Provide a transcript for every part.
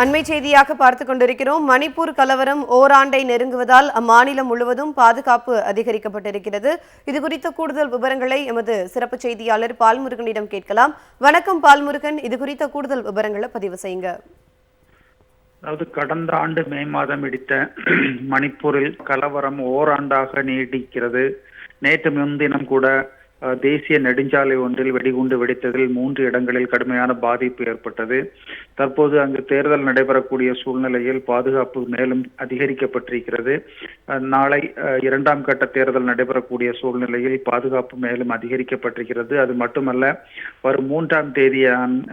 அண்மை செய்தியாக பார்த்துக் கொண்டிருக்கிறோம். மணிப்பூர் கலவரம் ஓராண்டை நெருங்குவதால் அம்மாநிலம் முழுவதும் பாதுகாப்பு அதிகரிக்கப்பட்டிருக்கிறது. இது குறித்த கூடுதல் விவரங்களை எமது சிறப்பு செய்தியாளர் பால்முருகனிடம் கேட்கலாம். வணக்கம் பால்முருகன், இது குறித்த கூடுதல் விவரங்களை பதிவு செய்யுங்க. அதாவது கடந்த ஆண்டு மே மாதம் வெடித்த மணிப்பூரில் கலவரம் ஓராண்டாக நீடிக்கிறது. நேற்று முன்தினம் கூட தேசிய நெடுஞ்சாலை ஒன்றில் வெடிகுண்டு வெடித்ததில் 3 இடங்களில் கடுமையான பாதிப்பு ஏற்பட்டது. தற்போது அங்கு தேர்தல் நடைபெறக்கூடிய சூழ்நிலையில் பாதுகாப்பு மேலும் அதிகரிக்கப்பட்டிருக்கிறது. நாளை 2ஆம் கட்ட தேர்தல் நடைபெறக்கூடிய சூழ்நிலையில் பாதுகாப்பு மேலும் அதிகரிக்கப்பட்டிருக்கிறது. அது மட்டுமல்ல, வரும் 3ஆம் தேதி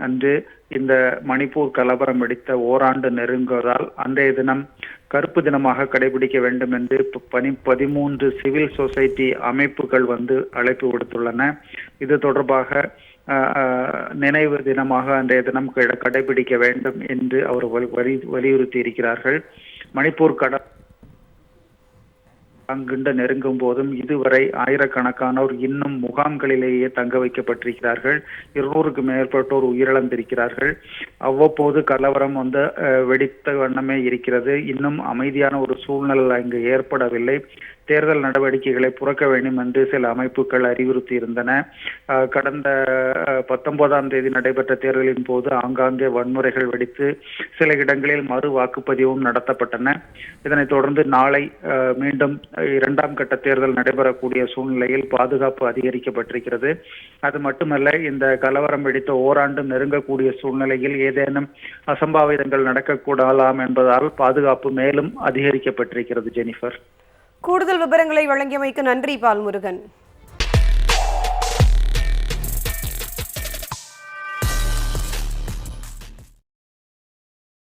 அன்று இந்த மணிப்பூர் கலவரம் வெடித்த ஓராண்டு நெருங்குவதால் அன்றைய தினம் கருப்பு தினமாக கடைபிடிக்க வேண்டும் என்று 13 சிவில் சொசைட்டி அமைப்புகள் அழைப்பு விடுத்துள்ளன. இது தொடர்பாக நினைவு தினமாக அன்றைய தினம் கடைபிடிக்க வேண்டும் என்று அவர் வலியுறுத்தி இருக்கிறார்கள். மணிப்பூர் அங்குண்டு நெருங்கும் போதும் இதுவரை ஆயிரக்கணக்கானோர் இன்னும் முகாம்களிலேயே தங்க வைக்கப்பட்டிருக்கிறார்கள். 200க்கும் மேற்பட்டோர் உயிரிழந்திருக்கிறார்கள். அவ்வப்போது கலவரம் வெடித்த வண்ணமே இருக்கிறது. இன்னும் அமைதியான ஒரு சூழ்நிலை அங்கு ஏற்படவில்லை. தேர்தல் நடவடிக்கைகளை புறக்க வேண்டும் என்று சில அமைப்புகள் அறிவுறுத்தி இருந்தன. கடந்த 19ஆம் தேதி நடைபெற்ற தேர்தலின் போது ஆங்காங்கே வன்முறைகள் வெடித்து சில இடங்களில் மறு வாக்குப்பதிவும் நடத்தப்பட்டன. இதனைத் தொடர்ந்து நாளை மீண்டும் 2ஆம் கட்ட தேர்தல் நடைபெறக்கூடிய சூழ்நிலையில் பாதுகாப்பு அதிகரிக்கப்பட்டிருக்கிறது. அது மட்டுமல்ல, இந்த கலவரம் வெடித்த ஓராண்டு நெருங்கக்கூடிய சூழ்நிலையில் ஏதேனும் அசம்பாவிதங்கள் நடக்கக்கூடலாம் என்பதால் பாதுகாப்பு மேலும் அதிகரிக்கப்பட்டிருக்கிறது. ஜெனிஃபர், கூடுதல் விவரங்களை வழங்கியமைக்கு நன்றி பால்முருகன்.